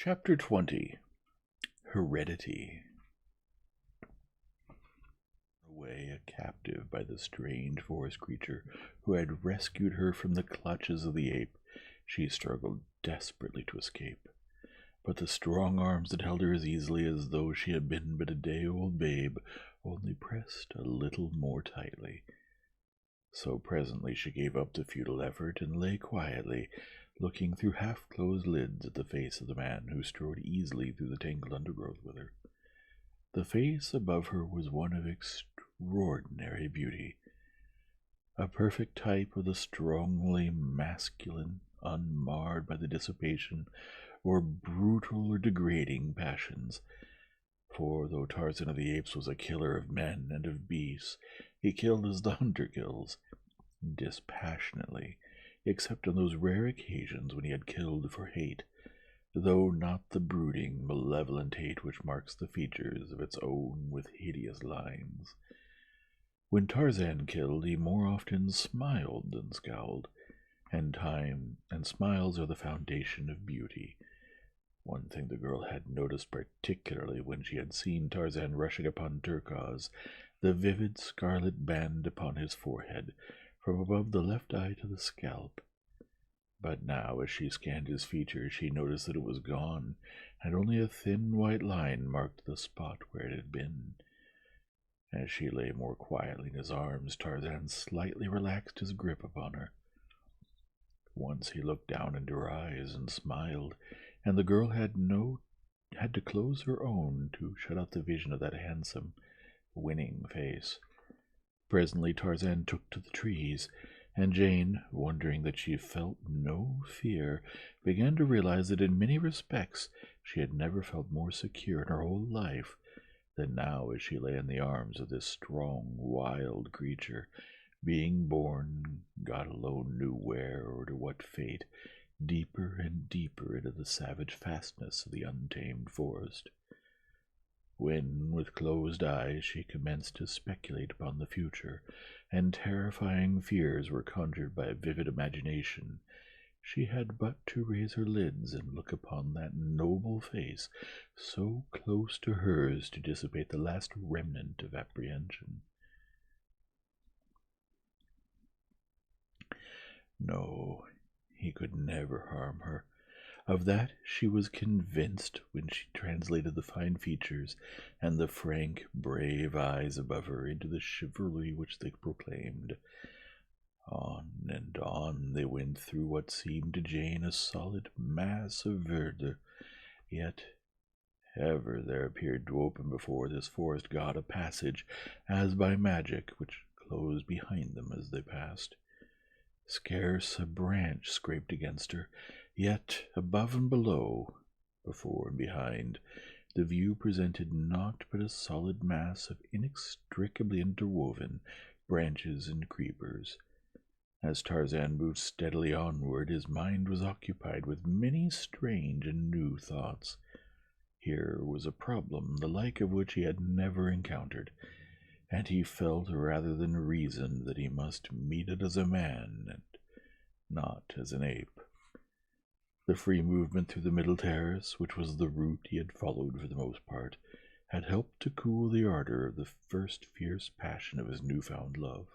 Chapter 20. Heredity. Away a captive by the strange forest creature who had rescued her from the clutches of the ape, she struggled desperately to escape. But the strong arms that held her as easily as though she had been but a day-old babe only pressed a little more tightly. So presently she gave up the futile effort and lay quietly, looking through half-closed lids at the face of the man who strode easily through the tangled undergrowth with her. The face above her was one of extraordinary beauty, a perfect type of the strongly masculine, unmarred by the dissipation or brutal or degrading passions. For though Tarzan of the Apes was a killer of men and of beasts, he killed as the hunter kills, dispassionately, except on those rare occasions when he had killed for hate, though not the brooding, malevolent hate which marks the features of its own with hideous lines. When Tarzan killed, he more often smiled than scowled, and smiles are the foundation of beauty. One thing the girl had noticed particularly when she had seen Tarzan rushing upon Turquoise, the vivid scarlet band upon his forehead, from above the left eye to the scalp. But now, as she scanned his features, she noticed that it was gone, and only a thin white line marked the spot where it had been. As she lay more quietly in his arms, Tarzan slightly relaxed his grip upon her. Once he looked down into her eyes and smiled, and the girl had to close her own to shut out the vision of that handsome, winning face. Presently Tarzan took to the trees, and Jane, wondering that she felt no fear, began to realize that in many respects she had never felt more secure in her whole life than now as she lay in the arms of this strong, wild creature, being born, God alone knew where or to what fate, deeper and deeper into the savage fastness of the untamed forest. When, with closed eyes, she commenced to speculate upon the future, and terrifying fears were conjured by a vivid imagination, she had but to raise her lids and look upon that noble face so close to hers to dissipate the last remnant of apprehension. No, he could never harm her. Of that she was convinced when she translated the fine features and the frank, brave eyes above her into the chivalry which they proclaimed. On and on they went through what seemed to Jane a solid mass of verdure, yet ever there appeared to open before this forest god a passage, as by magic, which closed behind them as they passed. Scarce a branch scraped against her, yet above and below, before and behind, the view presented naught but a solid mass of inextricably interwoven branches and creepers. As Tarzan moved steadily onward, his mind was occupied with many strange and new thoughts. Here was a problem the like of which he had never encountered, and he felt rather than reasoned that he must meet it as a man and not as an ape. The free movement through the middle terrace, which was the route he had followed for the most part, had helped to cool the ardor of the first fierce passion of his new-found love.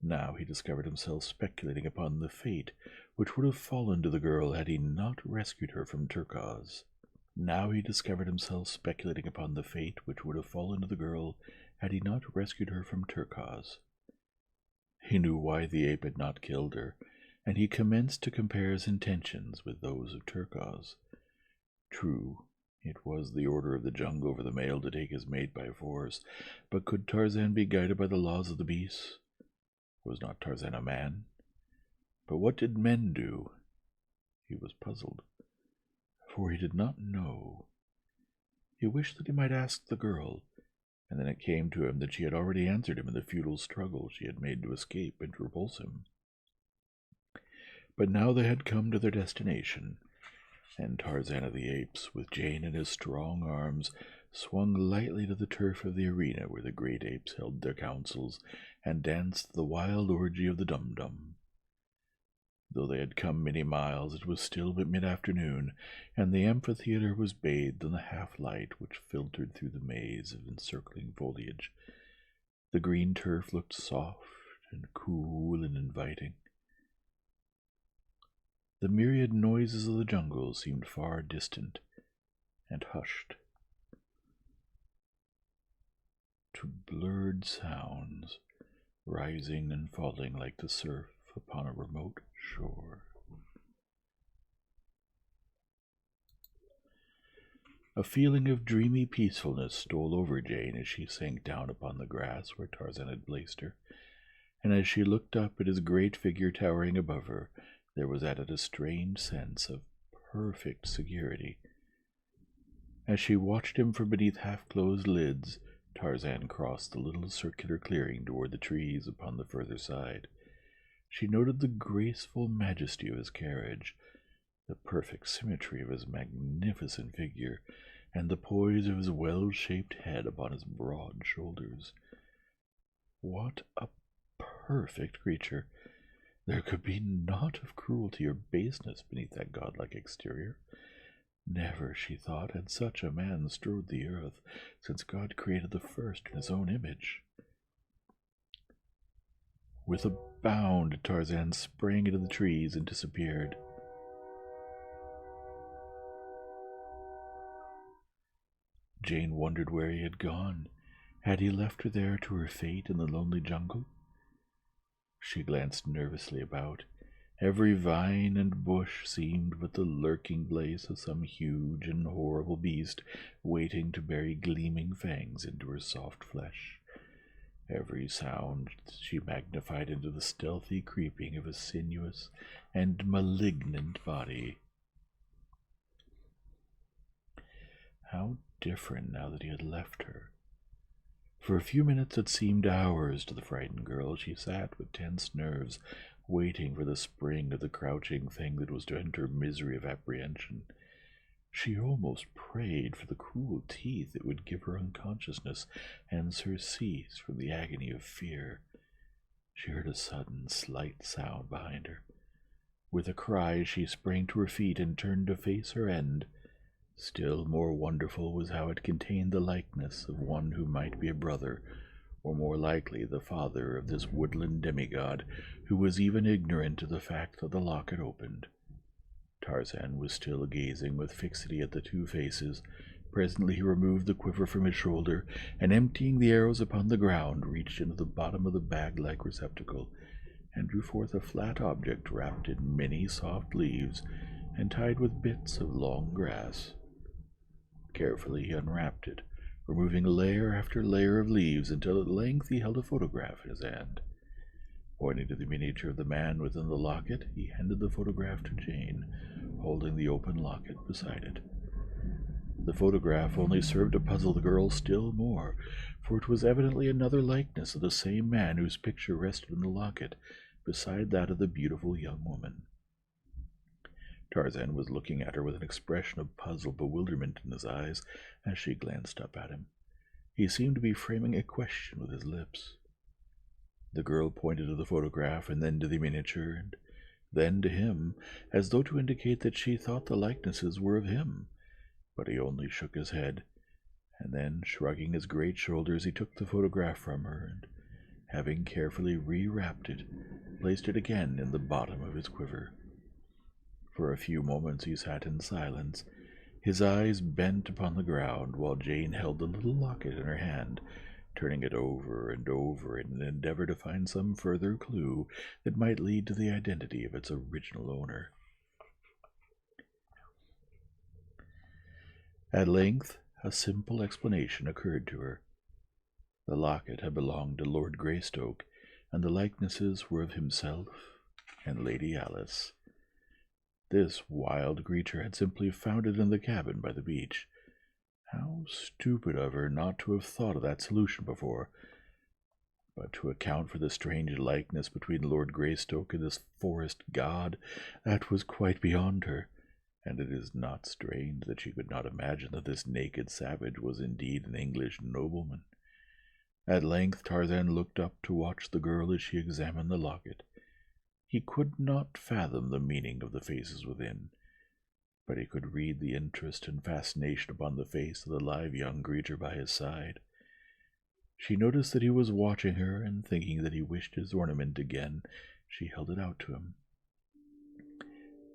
Now he discovered himself speculating upon the fate which would have fallen to the girl had he not rescued her from Turquoise. Now he discovered himself speculating upon the fate which would have fallen to the girl had he not rescued her from Turquoise. He knew why the ape had not killed her, and he commenced to compare his intentions with those of Turquoise. True, it was the order of the jungle for the male to take his mate by force, but could Tarzan be guided by the laws of the beasts? Was not Tarzan a man? But what did men do? He was puzzled, for he did not know. He wished that he might ask the girl, and then it came to him that she had already answered him in the futile struggle she had made to escape and to repulse him. But now they had come to their destination, and Tarzan of the Apes, with Jane in his strong arms, swung lightly to the turf of the arena where the great apes held their councils and danced the wild orgy of the dum-dum. Though they had come many miles, it was still but mid-afternoon, and the amphitheater was bathed in the half-light which filtered through the maze of encircling foliage. The green turf looked soft and cool and inviting. The myriad noises of the jungle seemed far distant and hushed to blurred sounds, rising and falling like the surf upon a remote shore. A feeling of dreamy peacefulness stole over Jane as she sank down upon the grass where Tarzan had placed her, and as she looked up at his great figure towering above her, there was added a strange sense of perfect security. As she watched him from beneath half-closed lids, Tarzan crossed the little circular clearing toward the trees upon the further side. She noted the graceful majesty of his carriage, the perfect symmetry of his magnificent figure, and the poise of his well-shaped head upon his broad shoulders. What a perfect creature! There could be naught of cruelty or baseness beneath that godlike exterior. Never, she thought, had such a man strode the earth since God created the first in his own image. With a bound, Tarzan sprang into the trees and disappeared. Jane wondered where he had gone. Had he left her there to her fate in the lonely jungle? She glanced nervously about. Every vine and bush seemed but the lurking place of some huge and horrible beast waiting to bury gleaming fangs into her soft flesh. Every sound she magnified into the stealthy creeping of a sinuous and malignant body. How different now that he had left her. For a few minutes it seemed hours to the frightened girl. She sat with tense nerves, waiting for the spring of the crouching thing that was to end her misery of apprehension. She almost prayed for the cruel teeth that would give her unconsciousness and surcease from the agony of fear. She heard a sudden, slight sound behind her. With a cry, she sprang to her feet and turned to face her end. Still more wonderful was how it contained the likeness of one who might be a brother, or more likely the father of this woodland demigod, who was even ignorant of the fact that the locket opened. Tarzan was still gazing with fixity at the two faces. Presently he removed the quiver from his shoulder, and emptying the arrows upon the ground, reached into the bottom of the bag-like receptacle, and drew forth a flat object wrapped in many soft leaves, and tied with bits of long grass. Carefully he unwrapped it, removing layer after layer of leaves, until at length he held a photograph in his hand. Pointing to the miniature of the man within the locket, he handed the photograph to Jane, holding the open locket beside it. The photograph only served to puzzle the girl still more, for it was evidently another likeness of the same man whose picture rested in the locket, beside that of the beautiful young woman. Tarzan was looking at her with an expression of puzzled bewilderment in his eyes as she glanced up at him. He seemed to be framing a question with his lips. The girl pointed to the photograph, and then to the miniature, and then to him, as though to indicate that she thought the likenesses were of him. But he only shook his head, and then, shrugging his great shoulders, he took the photograph from her, and, having carefully rewrapped it, placed it again in the bottom of his quiver. For a few moments he sat in silence, his eyes bent upon the ground, while Jane held the little locket in her hand, turning it over and over in an endeavor to find some further clue that might lead to the identity of its original owner. At length, a simple explanation occurred to her. The locket had belonged to Lord Greystoke, and the likenesses were of himself and Lady Alice. This wild creature had simply found it in the cabin by the beach. How stupid of her not to have thought of that solution before! But to account for the strange likeness between Lord Greystoke and this forest god, that was quite beyond her, and it is not strange that she could not imagine that this naked savage was indeed an English nobleman. At length Tarzan looked up to watch the girl as she examined the locket. He could not fathom the meaning of the faces within, but he could read the interest and fascination upon the face of the live young creature by his side. She noticed that he was watching her, and thinking that he wished his ornament again, she held it out to him.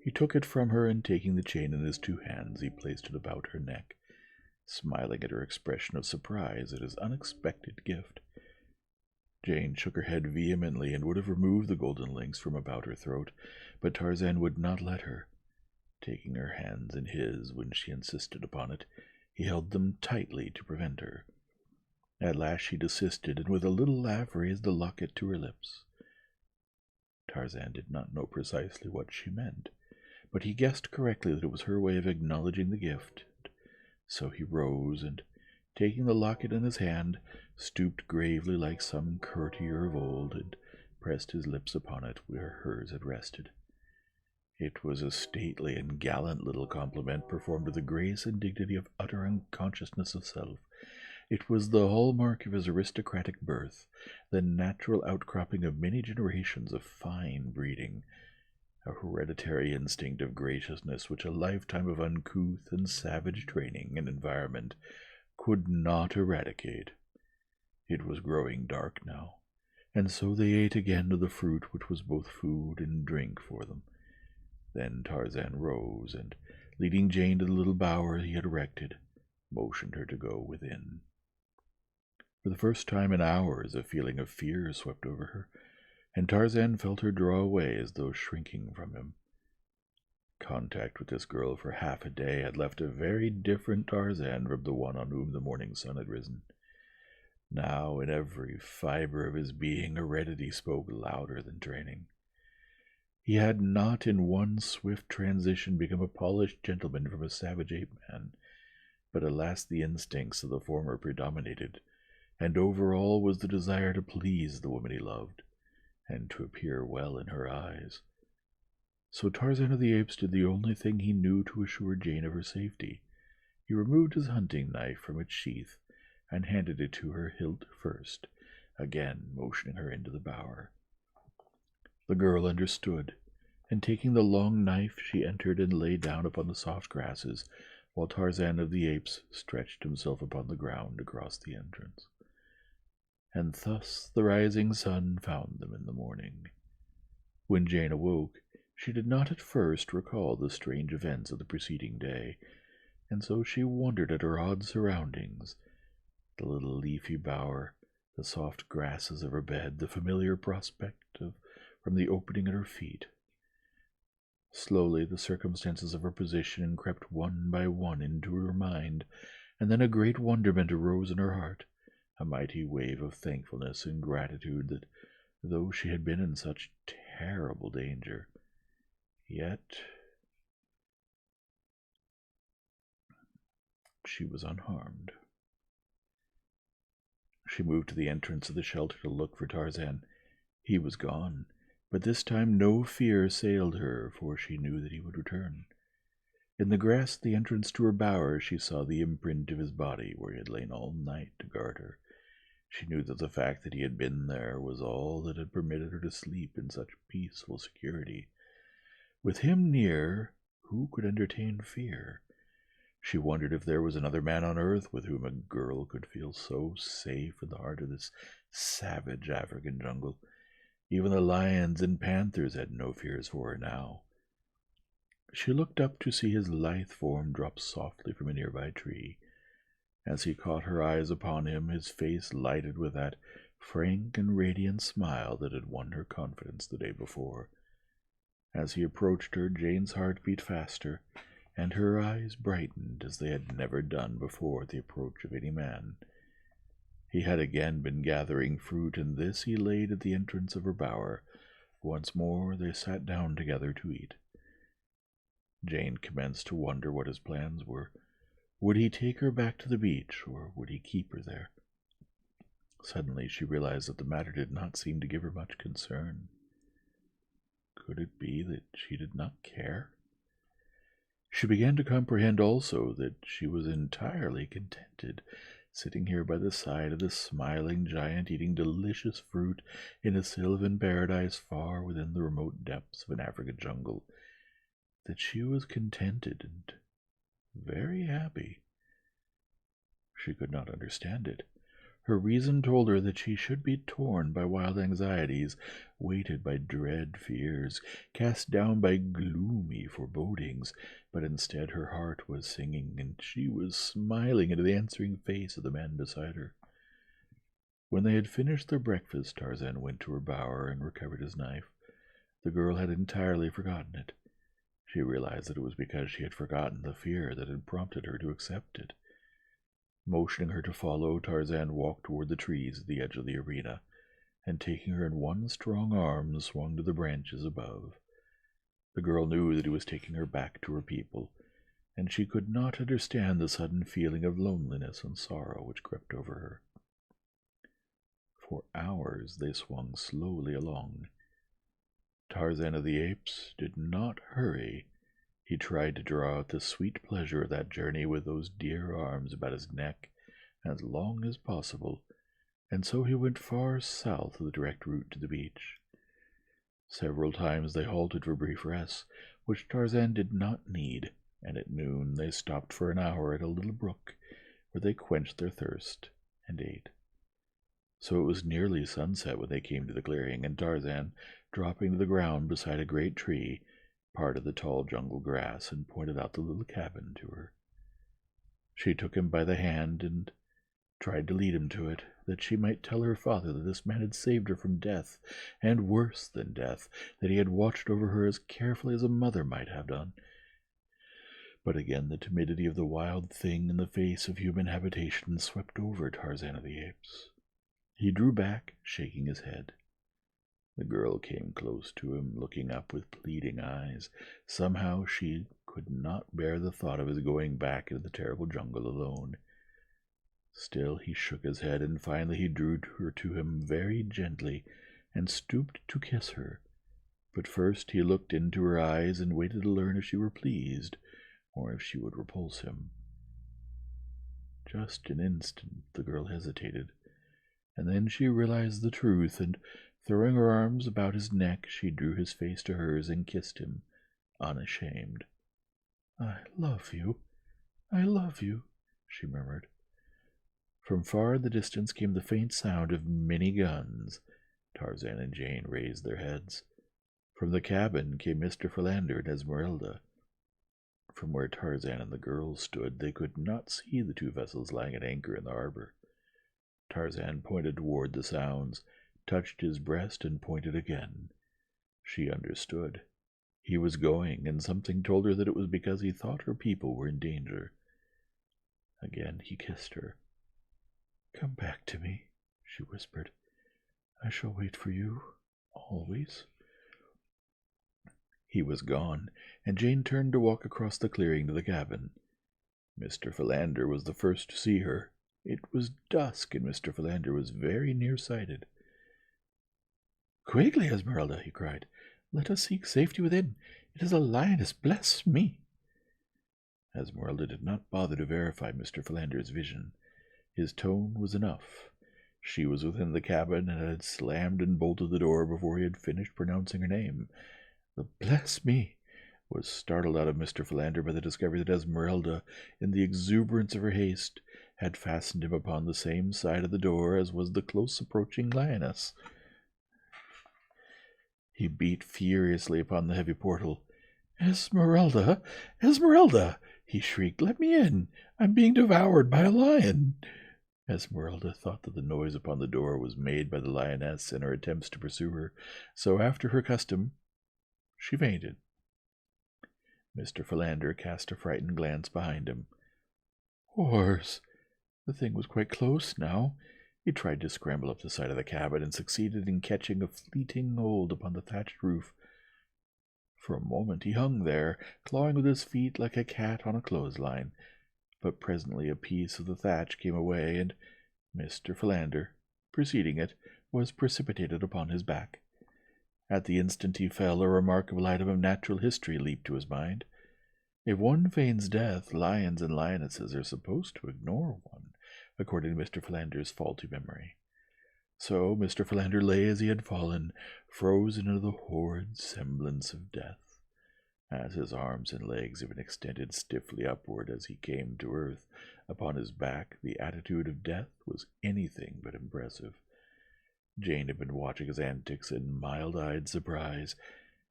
He took it from her, and taking the chain in his 2 hands, he placed it about her neck, smiling at her expression of surprise at his unexpected gift. Jane shook her head vehemently and would have removed the golden links from about her throat, but Tarzan would not let her. Taking her hands in his when she insisted upon it, he held them tightly to prevent her. At last she desisted, and with a little laugh raised the locket to her lips. Tarzan did not know precisely what she meant, but he guessed correctly that it was her way of acknowledging the gift. So he rose, and, taking the locket in his hand, stooped gravely like some courtier of old, and pressed his lips upon it where hers had rested. It was a stately and gallant little compliment, performed with the grace and dignity of utter unconsciousness of self. It was the hallmark of his aristocratic birth, the natural outcropping of many generations of fine breeding, a hereditary instinct of graciousness which a lifetime of uncouth and savage training and environment could not eradicate. It was growing dark now, and so they ate again of the fruit which was both food and drink for them. Then Tarzan rose, and, leading Jane to the little bower he had erected, motioned her to go within. For the first time in hours a feeling of fear swept over her, and Tarzan felt her draw away as though shrinking from him. Contact with this girl for half a day had left a very different Tarzan from the one on whom the morning sun had risen. Now, in every fibre of his being, heredity spoke louder than training. He had not in one swift transition become a polished gentleman from a savage ape-man, but alas, the instincts of the former predominated, and over all was the desire to please the woman he loved, and to appear well in her eyes. So Tarzan of the Apes did the only thing he knew to assure Jane of her safety. He removed his hunting knife from its sheath, and handed it to her hilt first, again motioning her into the bower. The girl understood, and taking the long knife, she entered and lay down upon the soft grasses, while Tarzan of the Apes stretched himself upon the ground across the entrance. And thus the rising sun found them in the morning. When Jane awoke, she did not at first recall the strange events of the preceding day, and so she wondered at her odd surroundings, the little leafy bower, the soft grasses of her bed, the familiar prospect from the opening at her feet. Slowly the circumstances of her position crept one by one into her mind, and then a great wonderment arose in her heart, a mighty wave of thankfulness and gratitude that, though she had been in such terrible danger, yet she was unharmed. She moved to the entrance of the shelter to look for Tarzan. He was gone, but this time no fear assailed her, for she knew that he would return. In the grass at the entrance to her bower she saw the imprint of his body where he had lain all night to guard her. She knew that the fact that he had been there was all that had permitted her to sleep in such peaceful security. With him near, who could entertain fear? She wondered if there was another man on earth with whom a girl could feel so safe in the heart of this savage African jungle. Even the lions and panthers had no fears for her now. She looked up to see his lithe form drop softly from a nearby tree. As he caught her eyes upon him, his face lighted with that frank and radiant smile that had won her confidence the day before. As he approached her, Jane's heart beat faster, and her eyes brightened as they had never done before at the approach of any man. He had again been gathering fruit, and this he laid at the entrance of her bower. Once more they sat down together to eat. Jane commenced to wonder what his plans were. Would he take her back to the beach, or would he keep her there? Suddenly she realized that the matter did not seem to give her much concern. Could it be that she did not care? She began to comprehend also that she was entirely contented, sitting here by the side of the smiling giant eating delicious fruit in a sylvan paradise far within the remote depths of an African jungle, that she was contented and very happy. She could not understand it. Her reason told her that she should be torn by wild anxieties, weighted by dread fears, cast down by gloomy forebodings, but instead her heart was singing, and she was smiling into the answering face of the man beside her. When they had finished their breakfast, Tarzan went to her bower and recovered his knife. The girl had entirely forgotten it. She realized that it was because she had forgotten the fear that had prompted her to accept it. Motioning her to follow, Tarzan walked toward the trees at the edge of the arena, and taking her in one strong arm, swung to the branches above. The girl knew that he was taking her back to her people, and she could not understand the sudden feeling of loneliness and sorrow which crept over her. For hours they swung slowly along. Tarzan of the Apes did not hurry. He tried to draw out the sweet pleasure of that journey with those dear arms about his neck as long as possible, and so he went far south of the direct route to the beach. Several times they halted for brief rests, which Tarzan did not need, and at noon they stopped for an hour at a little brook, where they quenched their thirst and ate. So it was nearly sunset when they came to the clearing, and Tarzan, dropping to the ground beside a great tree, parted the tall jungle grass and pointed out the little cabin to her. She took him by the hand and tried to lead him to it, that she might tell her father that this man had saved her from death, and worse than death, that he had watched over her as carefully as a mother might have done. But again the timidity of the wild thing in the face of human habitation swept over Tarzan of the Apes. He drew back, shaking his head. The girl came close to him, looking up with pleading eyes. Somehow she could not bear the thought of his going back into the terrible jungle alone. Still he shook his head, and finally he drew her to him very gently and stooped to kiss her. But first he looked into her eyes and waited to learn if she were pleased, or if she would repulse him. Just an instant the girl hesitated, and then she realized the truth, and throwing her arms about his neck, she drew his face to hers and kissed him, unashamed. "I love you, I love you," she murmured. From far in the distance came the faint sound of many guns. Tarzan and Jane raised their heads. From the cabin came Mr. Philander and Esmeralda. From where Tarzan and the girls stood, they could not see the two vessels lying at anchor in the harbor. Tarzan pointed toward the sounds, touched his breast, and pointed again. She understood. He was going, and something told her that it was because he thought her people were in danger. Again he kissed her. "Come back to me," she whispered. "I shall wait for you, always." He was gone, and Jane turned to walk across the clearing to the cabin. Mr. Philander was the first to see her. It was dusk, and Mr. Philander was very near-sighted. "Quickly, Esmeralda," he cried. "Let us seek safety within. It is a lioness, bless me!" Esmeralda did not bother to verify Mr. Philander's vision. His tone was enough. She was within the cabin and had slammed and bolted the door before he had finished pronouncing her name. The "bless me" was startled out of Mr. Philander by the discovery that Esmeralda, in the exuberance of her haste, had fastened him upon the same side of the door as was the close-approaching lioness. He beat furiously upon the heavy portal. "Esmeralda! Esmeralda!" he shrieked. "Let me in! I'm being devoured by a lion!" Esmeralda thought that the noise upon the door was made by the lioness in her attempts to pursue her, so after her custom, she fainted. Mr. Philander cast a frightened glance behind him. Horrors! The thing was quite close now. He tried to scramble up the side of the cabin and succeeded in catching a fleeting hold upon the thatched roof. For a moment he hung there, clawing with his feet like a cat on a clothesline, but presently a piece of the thatch came away, and Mr. Philander, preceding it, was precipitated upon his back. At the instant he fell, a remarkable item of natural history leaped to his mind. If one feigns death, lions and lionesses are supposed to ignore one, according to Mr. Philander's faulty memory. So Mr. Philander lay as he had fallen, frozen into the horrid semblance of death. As his arms and legs had been extended stiffly upward as he came to earth, upon his back the attitude of death was anything but impressive. Jane had been watching his antics in mild-eyed surprise.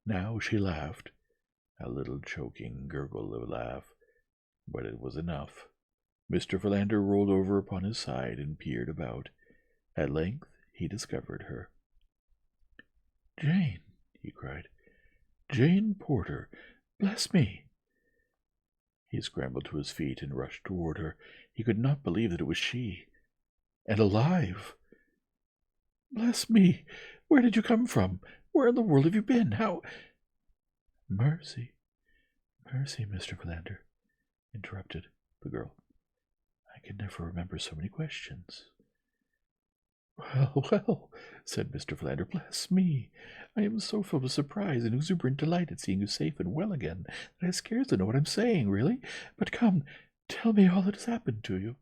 Now she laughed, a little choking gurgle of a laugh, but it was enough. Mr. Philander rolled over upon his side and peered about. At length he discovered her. "Jane," he cried. "Jane Porter! Bless me!" He scrambled to his feet and rushed toward her. He could not believe that it was she, and alive. "Bless me! Where did you come from? Where in the world have you been? How—" Mercy, Mr. Philander," interrupted the girl. "I can never remember so many questions." Well, said Mr. Philander, "bless me! I am so filled with surprise and exuberant delight at seeing you safe and well again that I scarcely know what I'm saying, really. But come, tell me all that has happened to you."